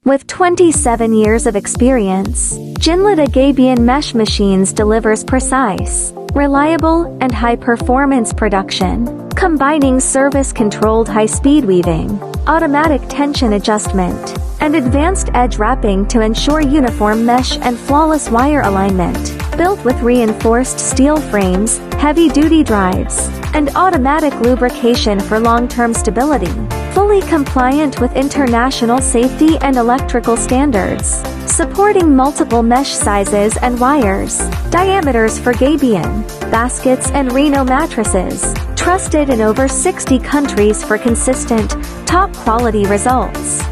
With 27 years of experience, Jinlida Gabion Machines delivers precise, reliable, and high-performance production, combining service-controlled high-speed weaving, automatic tension adjustment, and advanced edge wrapping to ensure uniform mesh and flawless wire alignment. Built with reinforced steel frames, heavy-duty drives, and automatic lubrication for long-term stability. Fully compliant with international safety and electrical standards. Supporting multiple mesh sizes and wires. Diameters for gabion, baskets and Reno mattresses. Trusted in over 60 countries for consistent, top-quality results.